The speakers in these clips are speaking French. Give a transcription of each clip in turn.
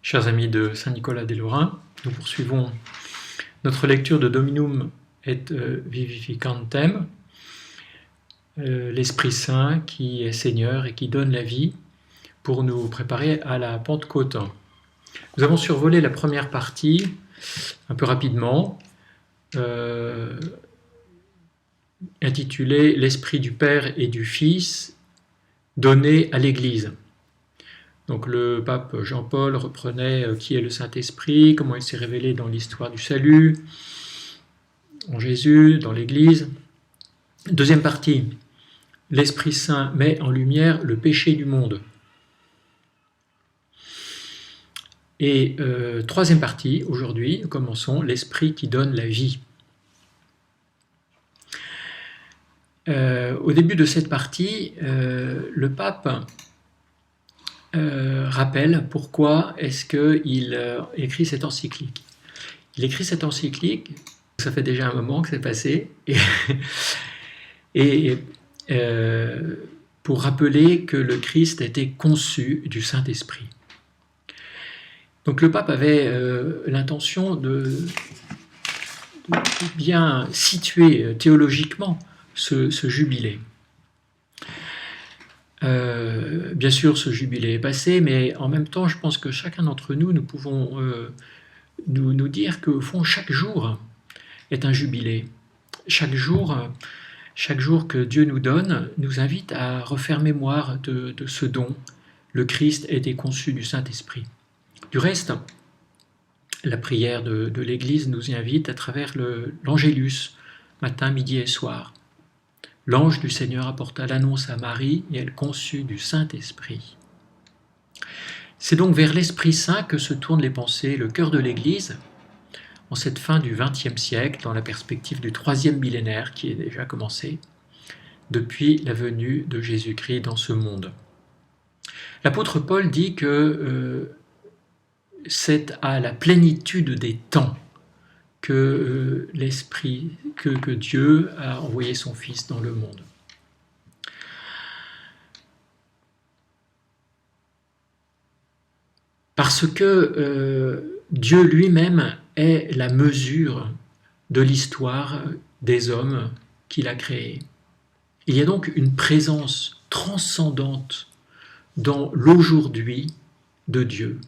Chers amis de Saint-Nicolas des Lorrains, nous poursuivons notre lecture de Dominum et Vivificantem, l'Esprit Saint qui est Seigneur et qui donne la vie pour nous préparer à la Pentecôte. Nous avons survolé la première partie un peu rapidement, intitulée L'Esprit du Père et du Fils donné à l'Église. Donc le pape Jean-Paul reprenait qui est le Saint-Esprit, comment il s'est révélé dans l'histoire du salut, en Jésus, dans l'Église. Deuxième partie, l'Esprit Saint met en lumière le péché du monde. Et troisième partie, aujourd'hui, nous commençons l'Esprit qui donne la vie. Au début de cette partie, le pape rappelle pourquoi est-ce qu'il écrit cette encyclique. Il écrit cette encyclique, ça fait déjà un moment que c'est passé, et pour rappeler que le Christ était conçu du Saint-Esprit. Donc le pape avait l'intention de bien situer théologiquement ce jubilé. Bien sûr, ce jubilé est passé, mais en même temps, je pense que chacun d'entre nous, nous pouvons nous dire qu'au fond, chaque jour est un jubilé. Chaque jour que Dieu nous donne, nous invite à refaire mémoire de ce don. Le Christ a été conçu du Saint-Esprit. Du reste, la prière de l'Église nous y invite à travers l'Angélus, matin, midi et soir. L'ange du Seigneur apporta l'annonce à Marie et elle conçut du Saint-Esprit. C'est donc vers l'Esprit Saint que se tournent les pensées, le cœur de l'Église, en cette fin du XXe siècle, dans la perspective du 3e millénaire qui est déjà commencé, depuis la venue de Jésus-Christ dans ce monde. L'apôtre Paul dit que c'est à la plénitude des temps que l'Esprit, que Dieu a envoyé son Fils dans le monde. Parce que Dieu lui-même est la mesure de l'histoire des hommes qu'il a créés. Il y a donc une présence transcendante dans l'aujourd'hui de Dieu,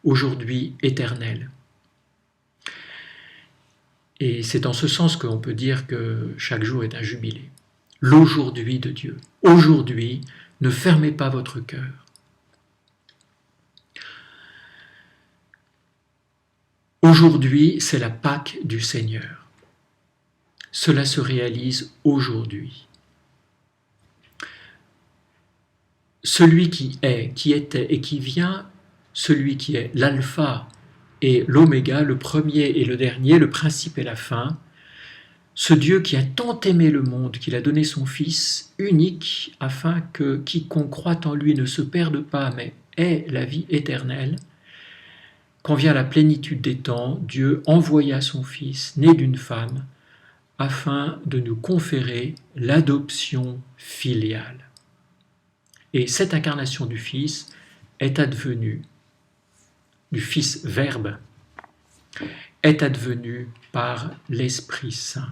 aujourd'hui éternel. Et c'est en ce sens qu'on peut dire que chaque jour est un jubilé. L'aujourd'hui de Dieu. Aujourd'hui, ne fermez pas votre cœur. Aujourd'hui, c'est la Pâque du Seigneur. Cela se réalise aujourd'hui. Celui qui est, qui était et qui vient, celui qui est l'alpha et l'oméga, le premier et le dernier, le principe et la fin, ce Dieu qui a tant aimé le monde, qu'il a donné son Fils unique, afin que quiconque croit en lui ne se perde pas, mais ait la vie éternelle. Quand vient la plénitude des temps, Dieu envoya son Fils, né d'une femme, afin de nous conférer l'adoption filiale. Et cette incarnation du Fils est advenue, du Fils Verbe, est advenue par l'Esprit Saint.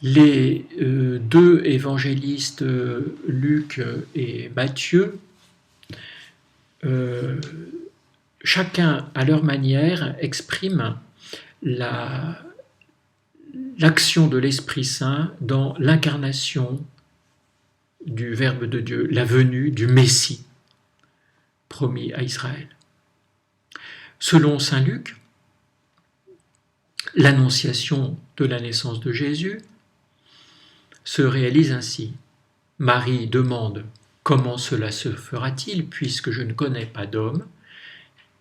Les deux évangélistes, Luc et Matthieu, chacun à leur manière exprime l'action de l'Esprit Saint dans l'incarnation du Verbe de Dieu, la venue du Messie promis à Israël. Selon saint Luc, l'annonciation de la naissance de Jésus se réalise ainsi. Marie demande « Comment cela se fera-t-il puisque je ne connais pas d'homme ?»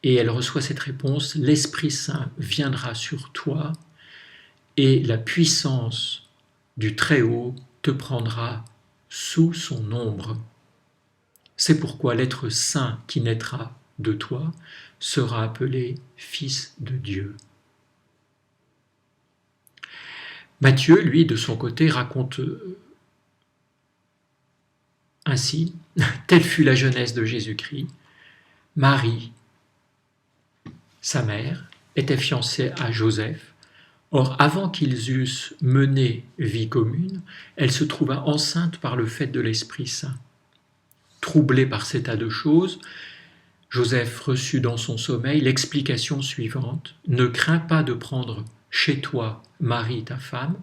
Et elle reçoit cette réponse « L'Esprit Saint viendra sur toi et la puissance du Très-Haut te prendra sous son ombre. C'est pourquoi l'être saint qui naîtra de toi sera appelé Fils de Dieu. » Matthieu, lui, de son côté, raconte Ainsi, telle fut la jeunesse de Jésus-Christ. Marie, sa mère, était fiancée à Joseph. Or, avant qu'ils eussent mené vie commune, elle se trouva enceinte par le fait de l'Esprit Saint. Troublé par cet état de choses, Joseph reçut dans son sommeil l'explication suivante: « Ne crains pas de prendre chez toi Marie, ta femme,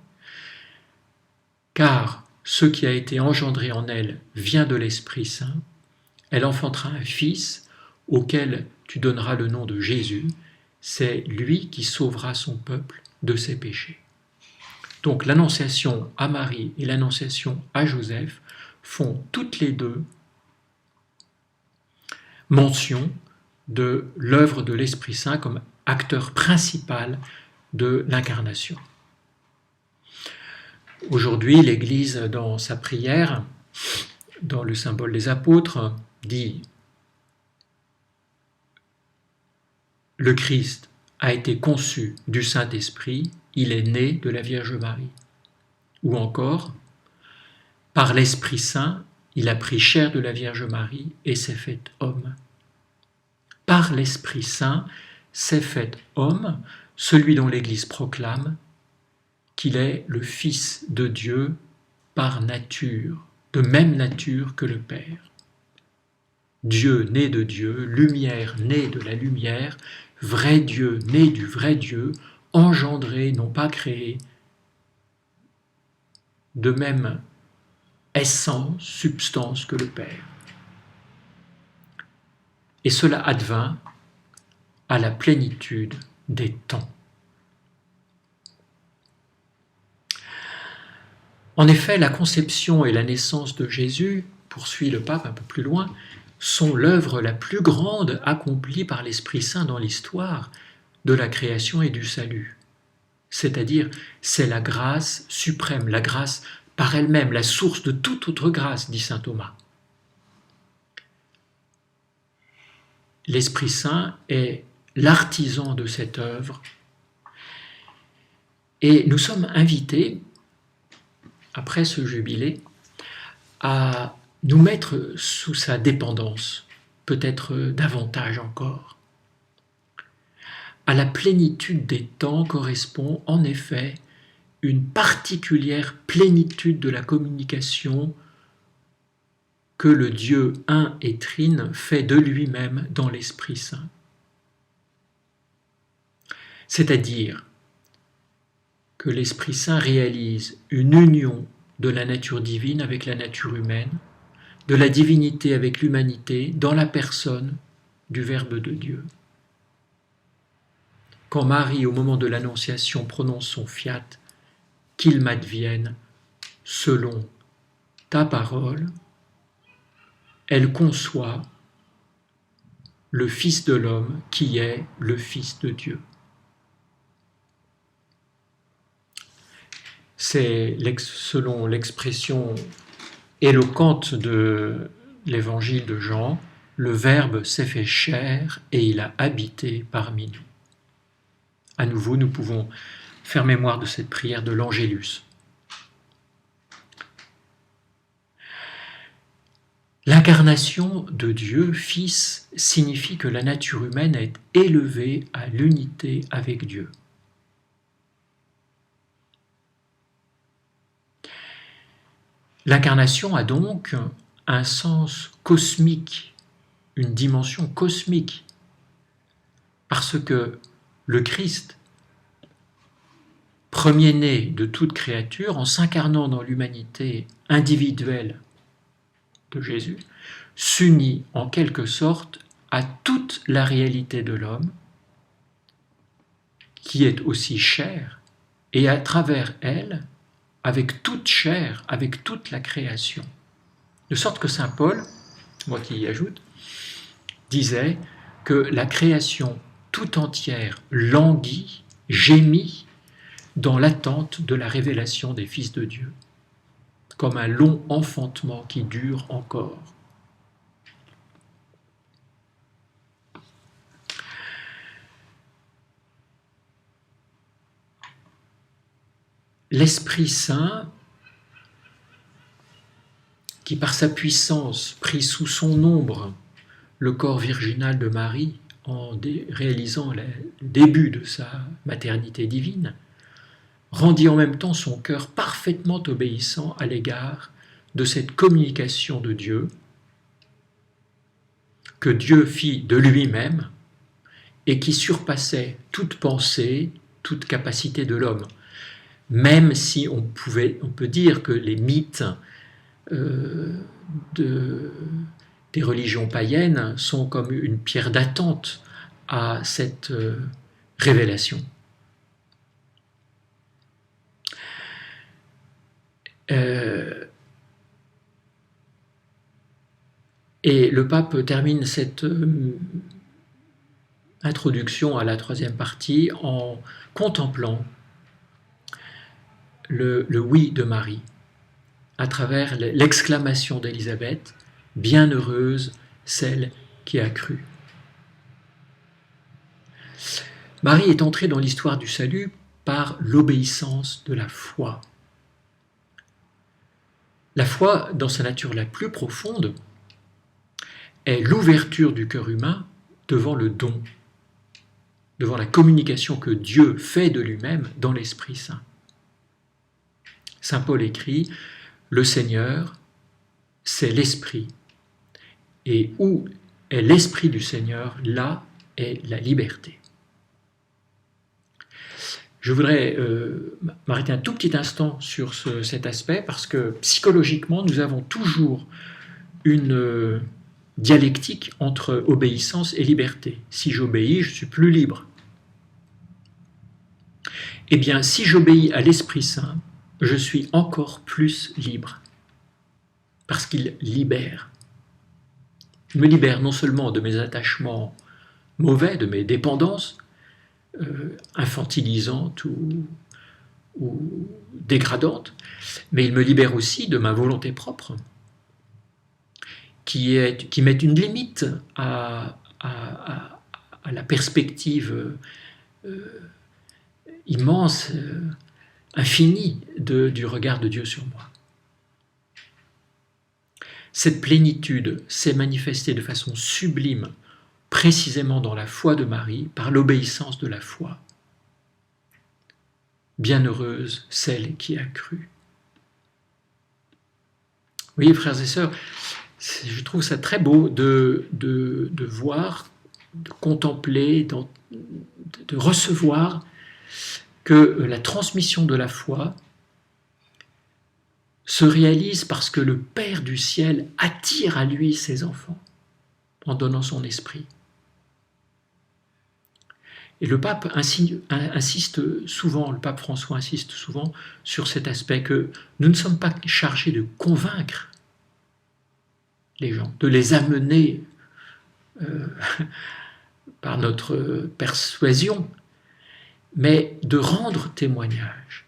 car ce qui a été engendré en elle vient de l'Esprit Saint. Elle enfantera un fils auquel tu donneras le nom de Jésus. C'est lui qui sauvera son peuple de ses péchés. » Donc l'annonciation à Marie et l'annonciation à Joseph font toutes les deux mention de l'œuvre de l'Esprit Saint comme acteur principal de l'incarnation. Aujourd'hui, l'Église, dans sa prière, dans le symbole des apôtres, dit « Le Christ a été conçu du Saint-Esprit, il est né de la Vierge Marie. » Ou encore « Par l'Esprit Saint, il a pris chair de la Vierge Marie et s'est fait homme. » Par l'Esprit Saint s'est fait homme, celui dont l'Église proclame qu'il est le Fils de Dieu par nature, de même nature que le Père. Dieu né de Dieu, lumière née de la lumière, vrai Dieu né du vrai Dieu, engendré, non pas créé, de même essence, substance que le Père. Et cela advint à la plénitude des temps. En effet, la conception et la naissance de Jésus, poursuit le pape un peu plus loin, sont l'œuvre la plus grande accomplie par l'Esprit Saint dans l'histoire de la création et du salut. C'est-à-dire, c'est la grâce suprême, la grâce par elle-même, la source de toute autre grâce, dit saint Thomas. L'Esprit Saint est l'artisan de cette œuvre et nous sommes invités, après ce jubilé, à nous mettre sous sa dépendance, peut-être davantage encore. À la plénitude des temps correspond en effet une particulière plénitude de la communication que le Dieu un et trine fait de lui-même dans l'Esprit Saint. C'est-à-dire que l'Esprit Saint réalise une union de la nature divine avec la nature humaine, de la divinité avec l'humanité, dans la personne du Verbe de Dieu. Quand Marie, au moment de l'Annonciation, prononce son fiat, qu'il m'advienne selon ta parole, elle conçoit le Fils de l'homme qui est le Fils de Dieu. C'est, selon l'expression éloquente de l'évangile de Jean, le Verbe s'est fait chair et il a habité parmi nous. À nouveau, nous pouvons faire mémoire de cette prière de l'Angélus. L'incarnation de Dieu, Fils, signifie que la nature humaine est élevée à l'unité avec Dieu. L'incarnation a donc un sens cosmique, une dimension cosmique, parce que le Christ, premier-né de toute créature, en s'incarnant dans l'humanité individuelle de Jésus, s'unit en quelque sorte à toute la réalité de l'homme, qui est aussi chair, et à travers elle, avec toute chair, avec toute la création. De sorte que saint Paul, moi qui y ajoute, disait que la création tout entière languit, gémit dans l'attente de la révélation des fils de Dieu, comme un long enfantement qui dure encore. L'Esprit Saint qui par sa puissance prit sous son ombre le corps virginal de Marie en réalisant le début de sa maternité divine, rendit en même temps son cœur parfaitement obéissant à l'égard de cette communication de Dieu que Dieu fit de lui-même et qui surpassait toute pensée, toute capacité de l'homme. Même si on peut dire que les mythes des religions païennes sont comme une pierre d'attente à cette révélation. Et le pape termine cette introduction à la troisième partie en contemplant le oui de Marie à travers l'exclamation d'Élisabeth « Bienheureuse celle qui a cru ». Marie est entrée dans l'histoire du salut par l'obéissance de la foi. La foi, dans sa nature la plus profonde, est l'ouverture du cœur humain devant le don, devant la communication que Dieu fait de lui-même dans l'Esprit Saint. Saint Paul écrit « Le Seigneur, c'est l'Esprit, et où est l'Esprit du Seigneur, là est la liberté. » Je voudrais m'arrêter un tout petit instant sur cet aspect parce que psychologiquement, nous avons toujours une dialectique entre obéissance et liberté. Si j'obéis, je suis plus libre. Eh bien, si j'obéis à l'Esprit Saint, je suis encore plus libre parce qu'il libère. Il me libère non seulement de mes attachements mauvais, de mes dépendances, infantilisantes ou dégradantes, mais il me libère aussi de ma volonté propre, qui met une limite à la perspective immense, infinie du regard de Dieu sur moi. Cette plénitude s'est manifestée de façon sublime précisément dans la foi de Marie, par l'obéissance de la foi. Bienheureuse celle qui a cru. Vous voyez, frères et sœurs, je trouve ça très beau de voir, de contempler, de recevoir que la transmission de la foi se réalise parce que le Père du ciel attire à lui ses enfants en donnant son esprit. Et le pape insiste souvent, le pape François insiste souvent sur cet aspect que nous ne sommes pas chargés de convaincre les gens, de les amener par notre persuasion, mais de rendre témoignage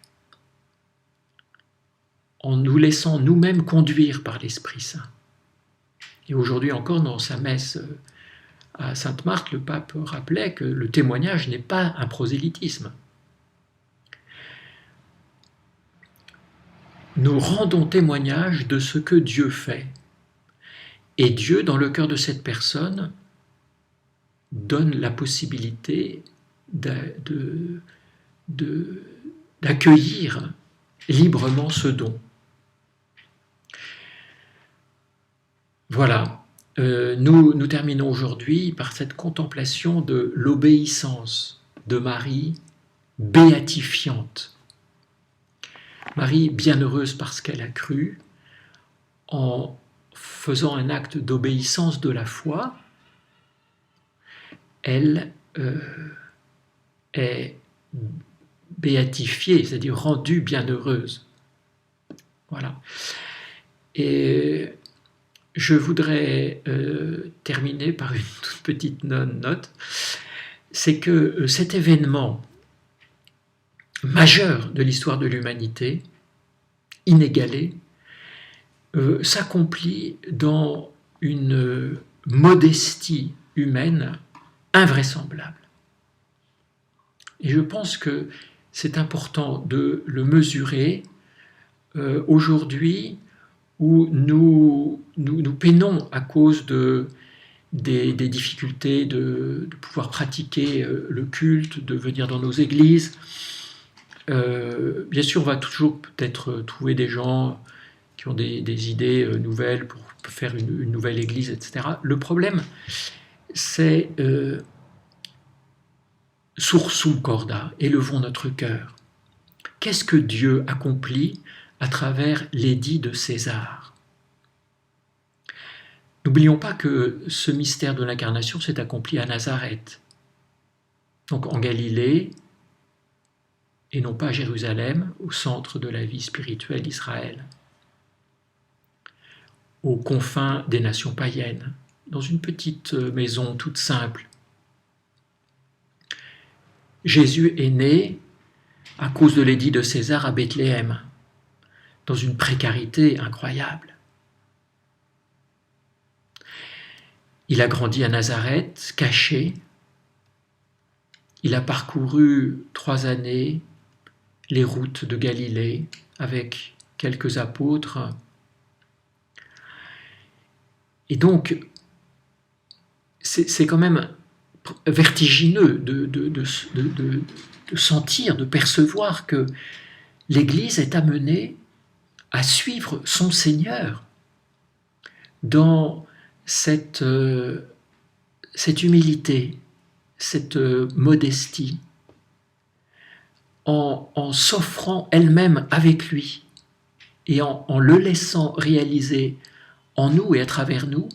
en nous laissant nous-mêmes conduire par l'Esprit Saint. Et aujourd'hui encore, dans sa messe à Sainte-Marthe, le pape rappelait que le témoignage n'est pas un prosélytisme. Nous rendons témoignage de ce que Dieu fait. Et Dieu, dans le cœur de cette personne, donne la possibilité d'accueillir librement ce don. Voilà. Nous terminons aujourd'hui par cette contemplation de l'obéissance de Marie béatifiante. Marie, bienheureuse parce qu'elle a cru, en faisant un acte d'obéissance de la foi, elle est béatifiée, c'est-à-dire rendue bienheureuse. Voilà. Et je voudrais terminer par une toute petite note, c'est que cet événement majeur de l'histoire de l'humanité, inégalé, s'accomplit dans une modestie humaine invraisemblable. Et je pense que c'est important de le mesurer aujourd'hui où nous peinons à cause des difficultés de pouvoir pratiquer le culte, de venir dans nos églises. Bien sûr, on va toujours peut-être trouver des gens qui ont des idées nouvelles pour faire une nouvelle église, etc. Le problème, c'est sursum corda, élevons notre cœur. Qu'est-ce que Dieu accomplit à travers l'édit de César? N'oublions pas que ce mystère de l'incarnation s'est accompli à Nazareth, donc en Galilée, et non pas à Jérusalem, au centre de la vie spirituelle d'Israël, aux confins des nations païennes, dans une petite maison toute simple. Jésus est né à cause de l'édit de César à Bethléem, dans une précarité incroyable. Il a grandi à Nazareth, caché. Il a parcouru 3 années les routes de Galilée avec quelques apôtres. Et donc, c'est quand même vertigineux de sentir, de percevoir que l'Église est amenée à suivre son Seigneur dans cette humilité, cette modestie, en s'offrant elle-même avec lui et en le laissant réaliser en nous et à travers nous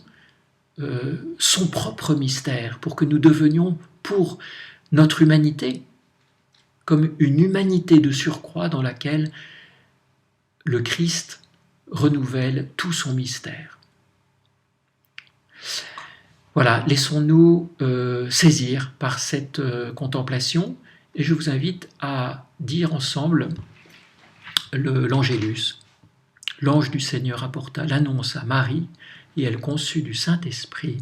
son propre mystère, pour que nous devenions pour notre humanité comme une humanité de surcroît dans laquelle le Christ renouvelle tout son mystère. Voilà, laissons-nous saisir par cette contemplation, et je vous invite à dire ensemble l'Angélus. L'ange du Seigneur apporta l'annonce à Marie, et elle conçut du Saint-Esprit.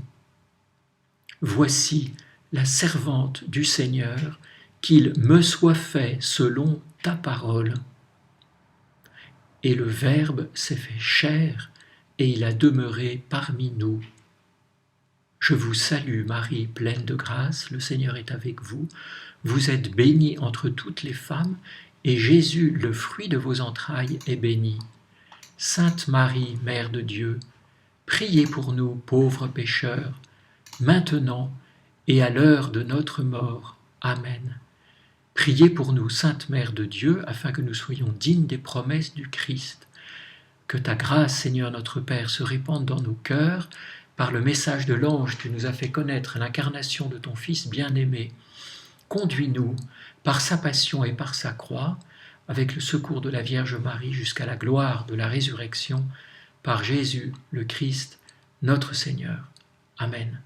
Voici la servante du Seigneur, qu'il me soit fait selon ta parole. Et le Verbe s'est fait chair, et il a demeuré parmi nous. Je vous salue Marie, pleine de grâce, le Seigneur est avec vous. Vous êtes bénie entre toutes les femmes, et Jésus, le fruit de vos entrailles, est béni. Sainte Marie, Mère de Dieu, priez pour nous pauvres pécheurs, maintenant et à l'heure de notre mort. Amen. Priez pour nous, Sainte Mère de Dieu, afin que nous soyons dignes des promesses du Christ. Que ta grâce, Seigneur notre Père, se répande dans nos cœurs, par le message de l'ange qui nous a fait connaître l'incarnation de ton Fils bien-aimé. Conduis-nous, par sa passion et par sa croix, avec le secours de la Vierge Marie, jusqu'à la gloire de la résurrection, par Jésus le Christ, notre Seigneur. Amen.